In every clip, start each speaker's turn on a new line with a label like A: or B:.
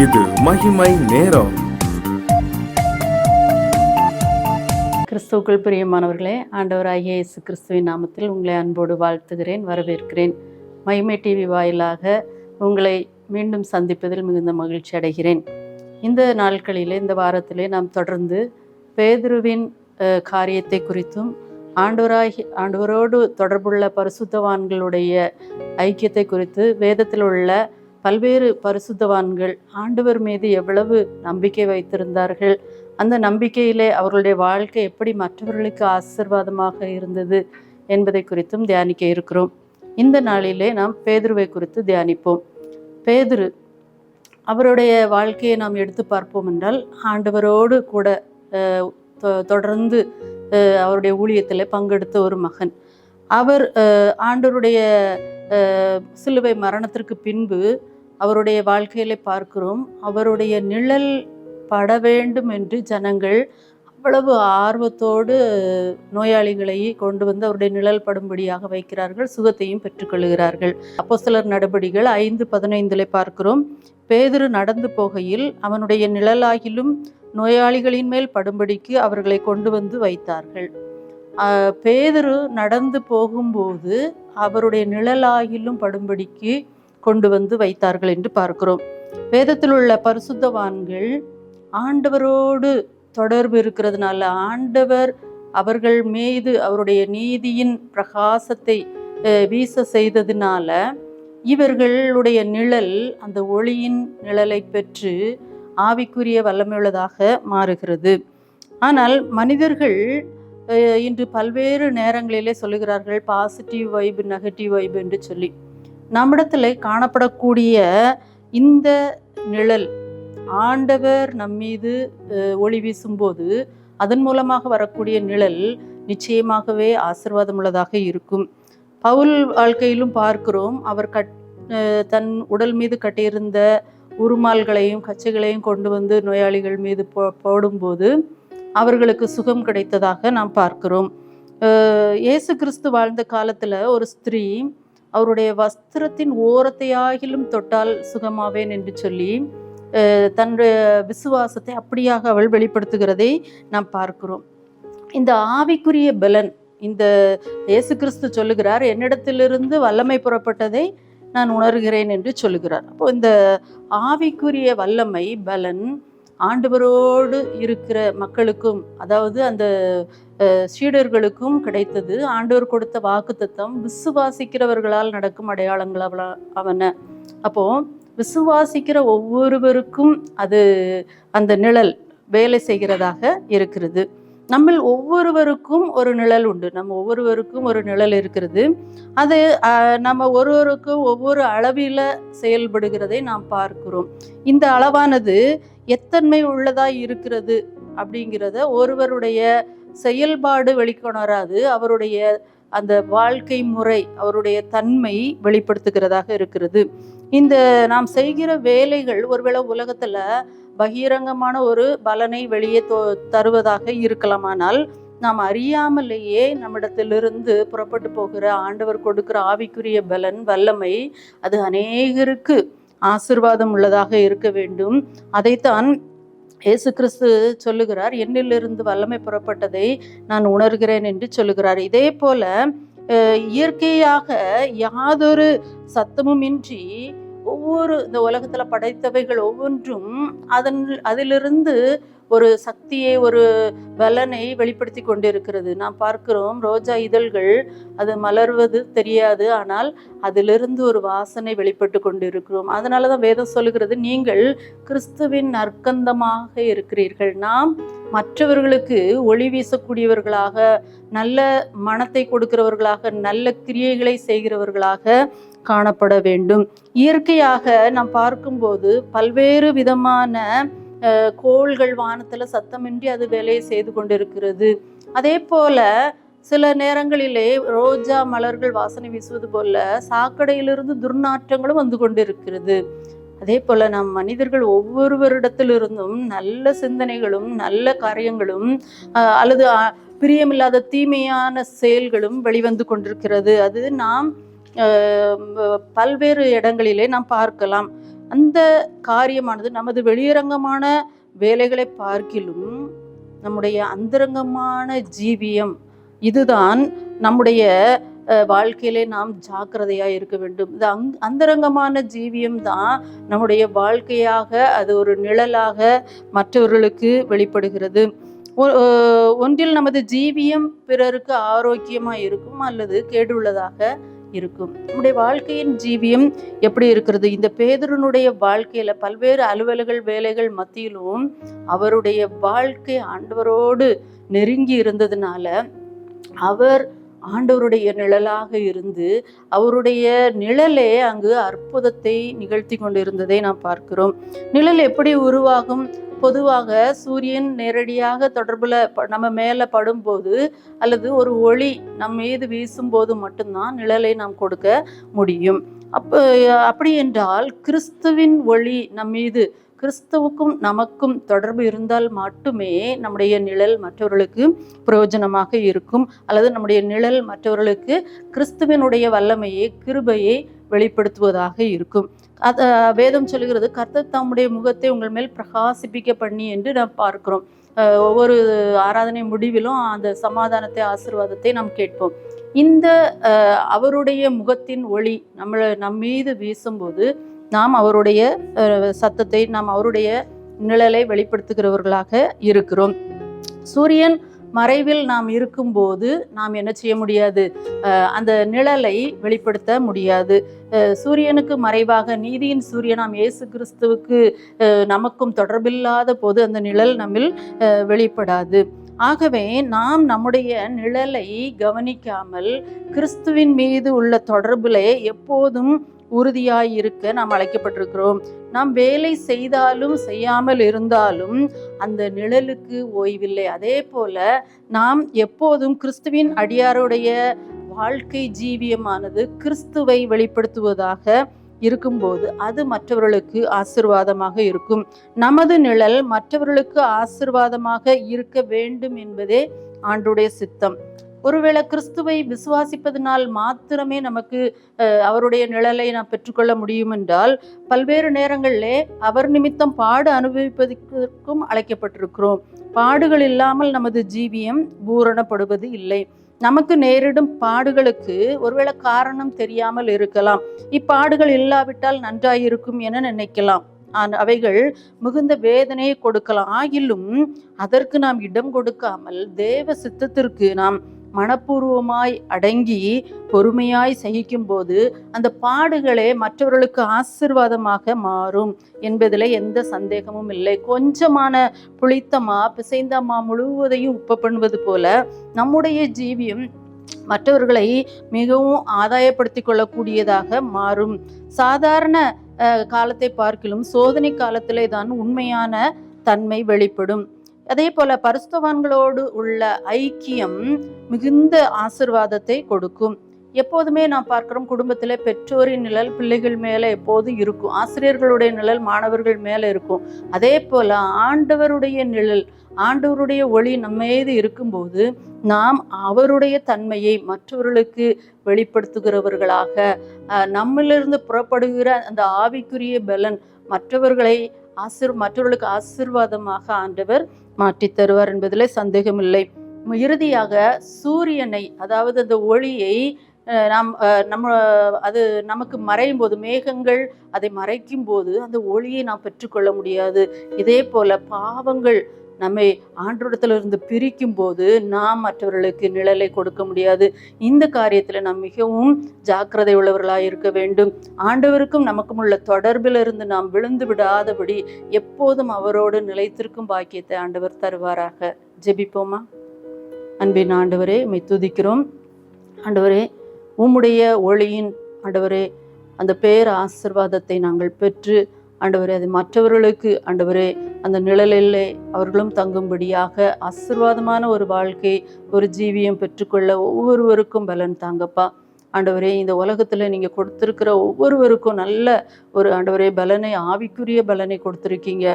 A: இது மகிமை நேரம்.
B: கிறிஸ்துவுக்குள் பிரியமானவர்களே, ஆண்டவராகிய இயேசு கிறிஸ்துவின் நாமத்தில் உங்களை அன்போடு வாழ்த்துகிறேன், வரவேற்கிறேன். மகிமை டிவி வாயிலாக உங்களை மீண்டும் சந்திப்பதில் மிகுந்த மகிழ்ச்சி அடைகிறேன். இந்த நாட்களிலே, இந்த வாரத்திலே நாம் தொடர்ந்து பேதுருவின் காரியத்தை குறித்தும் ஆண்டவரோடு தொடர்புள்ள பரிசுத்தவான்களுடைய ஐக்கியத்தை குறித்து, வேதத்தில் உள்ள பல்வேறு பரிசுத்தவான்கள் ஆண்டவர் மீது எவ்வளவு நம்பிக்கை வைத்திருந்தார்கள், அந்த நம்பிக்கையிலே அவர்களுடைய வாழ்க்கை எப்படி மற்றவர்களுக்கு ஆசீர்வாதமாக இருந்தது என்பதை குறித்தும் தியானிக்க இருக்கிறோம். இந்த நாளிலே நாம் பேதுருவை குறித்து தியானிப்போம். பேதுரு, அவருடைய வாழ்க்கையை நாம் எடுத்து பார்ப்போம் என்றால், ஆண்டவரோடு கூட தொடர்ந்து அவருடைய ஊழியத்தில் பங்கெடுத்த ஒரு மகன். அவர் ஆண்டவருடைய சிலுவை மரணத்திற்கு பின்பு அவருடைய வாழ்க்கையில பார்க்கிறோம், அவருடைய நிழல் பட வேண்டும் என்று ஜனங்கள் அவ்வளவு ஆர்வத்தோடு நோயாளிகளை கொண்டு வந்து அவருடைய நிழல் படும்படியாக வைக்கிறார்கள், சுகத்தையும் பெற்றுக்கொள்கிறார்கள். அப்போஸ்தலர் நடபடிகள் 5:15 பார்க்கிறோம், பேதுரு நடந்து போகையில் அவனுடைய நிழலாகிலும் நோயாளிகளின் மேல் படும்படிக்கு அவர்களை கொண்டு வந்து வைத்தார்கள். பேதுரு நடந்து போகும்போது அவருடைய நிழலாகிலும் படும்படிக்கு கொண்டு வந்து வைத்தார்கள் என்று பார்க்கிறோம். வேதத்தில் உள்ள பரிசுத்தவான்கள் ஆண்டவரோடு தொடர்பு இருக்கிறதுனால, ஆண்டவர் அவர்கள் மீது அவருடைய நீதியின் பிரகாசத்தை வீச செய்ததினால, இவர்களுடைய நிழல் அந்த ஒளியின் நிழலை பெற்று ஆவிக்குரிய வல்லமையுள்ளதாக மாறுகிறது. ஆனால் மனிதர்கள் இன்று பல்வேறு நேரங்களிலே சொல்லுகிறார்கள் பாசிட்டிவ் வைப், நெகட்டிவ் வைப் என்று சொல்லி. நம்மிடத்தில் காணப்படக்கூடிய இந்த நிழல், ஆண்டவர் நம்மீது ஒளி வீசும்போது அதன் மூலமாக வரக்கூடிய நிழல் நிச்சயமாகவே ஆசீர்வாதம் உள்ளதாக இருக்கும். பவுல் வாழ்க்கையிலும் பார்க்கிறோம், அவர் தன் உடல் மீது கட்டியிருந்த உருமால்களையும் கச்சைகளையும் கொண்டு வந்து நோயாளிகள் மீது போடும்போது அவர்களுக்கு சுகம் கிடைத்ததாக நாம் பார்க்கிறோம். இயேசு கிறிஸ்து வாழ்ந்த காலத்தில் ஒரு ஸ்திரீ அவருடைய வஸ்திரத்தின் ஓரத்தையாகிலும் தொட்டால் சுகமாவேன் என்று சொல்லி தன்னுடைய விசுவாசத்தை அப்படியாக அவள் வெளிப்படுத்துகிறதை நாம் பார்க்கிறோம். இந்த ஆவிக்குரிய பலன், இந்த இயேசு கிறிஸ்து சொல்லுகிறார், என்னிடத்திலிருந்து வல்லமை புறப்பட்டதை நான் உணர்கிறேன் என்று சொல்லுகிறார். அப்போ இந்த ஆவிக்குரிய வல்லமை பலன் ஆண்டவரோடு இருக்கிற மக்களுக்கும், அதாவது அந்த சீடர்களுக்கும் கிடைத்தது. ஆண்டவர் கொடுத்த வாக்குத்தத்தம் விசுவாசிக்கிறவர்களால் நடக்கும் அடையாளங்கள் அவன. அப்போ விசுவாசிக்கிற ஒவ்வொருவருக்கும் அது அந்த நிழல் வேலை செய்கிறதாக இருக்கிறது. நம்ம ஒவ்வொருவருக்கும் ஒரு நிழல் உண்டு, நம்ம ஒவ்வொருவருக்கும் ஒரு நிழல் இருக்கிறது. அது நம்ம ஒருவருக்கும் ஒவ்வொரு அளவில் செயல்படுகிறதை நாம் பார்க்கிறோம். இந்த அளவானது எத்தன்மை உள்ளதா இருக்கிறது அப்படிங்கிறத ஒருவருடைய செயல்பாடு வெளிக்கொணராது, அவருடைய அந்த வாழ்க்கை முறை, அவருடைய தன்மை வெளிப்படுத்துகிறதாக இருக்கிறது. இந்த நாம் செய்கிற வேலைகள் ஒருவேளை உலகத்துல பகிரங்கமான ஒரு பலனை வெளியே தருவதாக இருக்கலாமானால், நாம் அறியாமலேயே நம்மிடத்திலிருந்து புறப்பட்டு போகிற ஆண்டவர் கொடுக்கிற ஆவிக்குரிய பலன் வல்லமை அது அநேகருக்கு ஆசீர்வாதம் உள்ளதாக இருக்க வேண்டும். அதைத்தான் இயேசு கிறிஸ்து சொல்லுகிறார், என்னிலிருந்து வல்லமை புறப்பட்டதை நான் உணர்கிறேன் என்று சொல்லுகிறார். இதே போல இயற்கையாக யாதொரு சத்தமும் இன்றி ஒவ்வொரு இந்த உலகத்துல படைத்தவைகள் ஒவ்வொன்றும் அதிலிருந்து ஒரு சக்தியை, ஒரு பலனை வெளிப்படுத்தி கொண்டிருக்கிறது. நாம் பார்க்கிறோம், ரோஜா இதழ்கள் அது மலர்வது தெரியாது, ஆனால் அதிலிருந்து ஒரு வாசனை வெளிப்பட்டு கொண்டிருக்கிறோம். அதனாலதான் வேதம் சொல்லுகிறது, நீங்கள் கிறிஸ்துவின் நற்கந்தமாக இருக்கிறீர்கள். நாம் மற்றவர்களுக்கு ஒளி வீசக்கூடியவர்களாக, நல்ல மனத்தை கொடுக்கிறவர்களாக, நல்ல கிரியைகளை செய்கிறவர்களாக காணப்பட வேண்டும். இயற்கையாக நாம் பார்க்கும்போது பல்வேறு விதமான கோள்கள் வானத்துல சத்தமின்றி அது வேலையை செய்து கொண்டிருக்கிறது. அதே போல சில நேரங்களிலே ரோஜா மலர்கள் வாசனை வீசுவது போல சாக்கடையிலிருந்து துர்நாற்றங்களும் வந்து கொண்டிருக்கிறது. அதே போல நம் மனிதர்கள் ஒவ்வொருவரிடத்திலிருந்தும் நல்ல சிந்தனைகளும் நல்ல காரியங்களும் அல்லது பிரியமில்லாத தீமையான செயல்களும் வெளிவந்து கொண்டிருக்கிறது. அது நாம் பல்வேறு இடங்களிலே நாம் பார்க்கலாம். அந்த காரியமானது நமது வெளியரங்கமான வேலைகளை பார்க்கிலும் நம்முடைய அந்தரங்கமான ஜீவியம் இதுதான் நம்முடைய வாழ்க்கையிலே நாம் ஜாக்கிரதையாக இருக்க வேண்டும். இந்த அந்தரங்கமான ஜீவியம் தான் நம்முடைய வாழ்க்கையாக, அது ஒரு நிழலாக மற்றவர்களுக்கு வெளிப்படுகிறது. ஒன்றில் நமது ஜீவியம் பிறருக்கு ஆரோக்கியமாக இருக்கும் அல்லது கேடுள்ளதாக இருக்கும். நம்முடைய வாழ்க்கையின் ஜீவியம் எப்படி இருக்கிறது? இந்த பேதுருனுடைய வாழ்க்கையில பல்வேறு அலுவல்கள் வேலைகள் மத்தியிலும் அவருடைய வாழ்க்கை ஆண்டவரோடு நெருங்கி இருந்ததுனால அவர் ஆண்டவருடைய நிழலாக இருந்து அவருடைய நிழலே அங்கு அற்புதத்தை நிகழ்த்தி கொண்டிருந்ததை நாம் பார்க்கிறோம். நிழல் எப்படி உருவாகும்? பொதுவாக சூரியன் நேரடியாக தொடர்பில் நம்ம மேலே படும்போது அல்லது ஒரு ஒளி நம் மீது வீசும்போது மட்டும்தான் நிழலை நாம் கொடுக்க முடியும். அப்படி என்றால் கிறிஸ்துவின் ஒளி நம் மீது, கிறிஸ்துவுக்கும் நமக்கும் தொடர்பு இருந்தால் மட்டுமே நம்முடைய நிழல் மற்றவர்களுக்கு பிரயோஜனமாக இருக்கும், அல்லது நம்முடைய நிழல் மற்றவர்களுக்கு கிறிஸ்துவினுடைய வல்லமையை கிருபையை வெளிப்படுத்துவதாக இருக்கும். வேதம் சொல்லுகிறது, கர்த்தர் தம்முடைய முகத்தை உங்கள் மேல் பிரகாசிப்பிக்க பண்ணி என்று நாம் பார்க்கிறோம். ஒவ்வொரு ஆராதனை முடிவிலும் அந்த சமாதானத்தை ஆசீர்வாதத்தை நாம் கேட்போம். இந்த அவருடைய முகத்தின் ஒளி நம் மீது வீசும்போது நாம் அவருடைய சத்தத்தை, நாம் அவருடைய நிழலை வெளிப்படுத்துகிறவர்களாக இருக்கிறோம். சூரியன் மறைவில் நாம் இருக்கும்போது நாம் என்ன செய்ய முடியாது? அந்த நிழலை வெளிப்படுத்த முடியாது. சூரியனுக்கு மறைவாக நீதியின் சூரியனாம் இயேசு கிறிஸ்துவுக்கு நமக்கும் தொடர்பில்லாத போது அந்த நிழல் நம்மில் வெளிப்படாது. ஆகவே நாம் நம்முடைய நிழலை கவனிக்காமல் கிறிஸ்துவின் மீது உள்ள தொடர்பிலே எப்போதும் உறுதியாய் இருக்க நாம் அழைக்கப்பட்டிருக்கிறோம். நாம் வேலை செய்தாலும் செய்யாமல் இருந்தாலும் அந்த நிழலுக்கு ஓய்வில்லை. அதே போல நாம் எப்போதும் கிறிஸ்துவின் அடியாருடைய வாழ்க்கை ஜீவியமானது கிறிஸ்துவை வெளிப்படுத்துவதாக இருக்கும்போது அது மற்றவர்களுக்கு ஆசீர்வாதமாக இருக்கும். நமது நிழல் மற்றவர்களுக்கு ஆசீர்வாதமாக இருக்க வேண்டும் என்பதே ஆண்டவருடைய சித்தம். ஒருவேளை கிறிஸ்துவை விசுவாசிப்பதனால் மாத்திரமே நமக்கு அவருடைய நிழலை நாம் பெற்றுக்கொள்ள முடியும் என்றால், பல்வேறு நேரங்களிலே அவர் நிமித்தம் பாடு அனுபவிப்பதற்கும் அழைக்கப்பட்டிருக்கிறோம். பாடுகள் இல்லாமல் நமது ஜீவியம் பூரணப்படுவது இல்லை. நமக்கு நேரிடும் பாடுகளுக்கு ஒருவேளை காரணம் தெரியாமல் இருக்கலாம். இப்பாடுகள் இல்லாவிட்டால் நன்றாயிருக்கும் என நினைக்கலாம். அவைகள் மிகுந்த வேதனையை கொடுக்கலாம். ஆகிலும் அதற்கு நாம் இடம் கொடுக்காமல் தேவ சித்தத்திற்கு நாம் மனப்பூர்வமாய் அடங்கி பொறுமையாய் சகிக்கும் போது அந்த பாடுகளே மற்றவர்களுக்கு ஆசீர்வாதமாக மாறும் என்பதில் எந்த சந்தேகமும் இல்லை. கொஞ்சமான புளித்தமா பிசைந்தமா முழுவதையும் உப்பு பண்ணுவது போல நம்முடைய ஜீவியம் மற்றவர்களை மிகவும் ஆதாயப்படுத்தி கொள்ளக்கூடியதாக மாறும். சாதாரண காலத்தை பார்க்கிலும் சோதனை காலத்திலே தான் உண்மையான தன்மை வெளிப்படும். அதே போல பரிசுத்தவான்களோடு உள்ள ஐக்கியம் மிகுந்த ஆசீர்வாதத்தை கொடுக்கும். எப்போதுமே நாம் பார்க்கிறோம், குடும்பத்தில் பெற்றோரின் நிழல் பிள்ளைகள் மேலே எப்போதும் இருக்கும். ஆசிரியர்களுடைய நிழல் மாணவர்கள் மேலே இருக்கும். அதே போல ஆண்டவருடைய நிழல், ஆண்டவருடைய ஒளி நம்மீது இருக்கும்போது நாம் அவருடைய தன்மையை மற்றவர்களுக்கு வெளிப்படுத்துகிறவர்களாக, நம்மளிலிருந்து புறப்படுகிற அந்த ஆவிக்குரிய பலன் மற்றவர்களுக்கு ஆசீர்வாதமாக ஆண்டவர் மாற்றி தருவார் என்பதில் சந்தேகமில்லை. இறுதியாக சூரியனை, அதாவது அந்த ஒளியை அது நமக்கு மறையும் போது, மேகங்கள் அதை மறைக்கும் போது அந்த ஒளியை நாம் பெற்றுக்கொள்ள முடியாது. இதே போல பாவங்கள் நம்மை ஆண்டவரிடத்திலிருந்து பிரிக்கும் போது நாம் மற்றவர்களுக்கு நிழலை கொடுக்க முடியாது. இந்த காரியத்தில் நாம் மிகவும் ஜாக்கிரதை உள்ளவர்களாக இருக்க வேண்டும். ஆண்டவருக்கும் நமக்கும் உள்ள தொடர்பிலிருந்து நாம் விழுந்து விடாதபடி எப்போதும் அவரோடு நிலைத்திருக்கும் பாக்கியத்தை ஆண்டவர் தருவாராக. ஜெபிப்போமா? அன்பின் ஆண்டவரே, உம்மை துதிக்கிறோம். ஆண்டவரே, உம்முடைய ஒளியின் ஆண்டவரே அந்த பேர் ஆசீர்வாதத்தை நாங்கள் பெற்று ஆண்டவரே அது மற்றவர்களுக்கு ஆண்டவரே அந்த நிழலிலே அவர்களும் தங்கும்படியாக ஆசீர்வாதமான ஒரு வாழ்க்கை, ஒரு ஜீவியம் பெற்றுக்கொள்ள ஒவ்வொருவருக்கும் பலன் தாங்கப்பா. ஆண்டவரே, இந்த உலகத்தில் நீங்கள் கொடுத்துருக்கிற ஒவ்வொருவருக்கும் நல்ல ஒரு ஆண்டவரே பலனை, ஆவிக்குரிய பலனை கொடுத்துருக்கீங்க.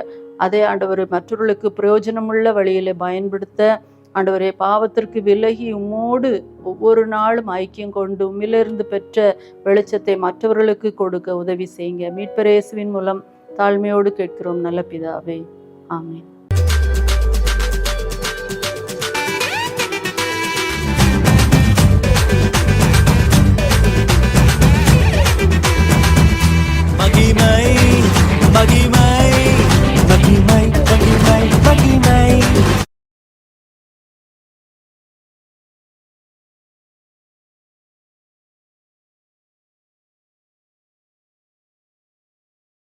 B: அதே ஆண்டவர் மற்றவர்களுக்கு பிரயோஜனமுள்ள வழியில் பயன்படுத்த ஆண்டவரே, பாவத்திற்கு விலகி உம்மோடு ஒவ்வொரு நாளும் ஐக்கியம் கொண்டு உம்மிலிருந்து பெற்ற வெளிச்சத்தை மற்றவர்களுக்கு கொடுக்க உதவி செய்யுங்க. மீட்பர் இயேசுவின் மூலம் தாழ்மையோடு கேட்கிறோம் நல்ல பிதாவே, ஆமென்.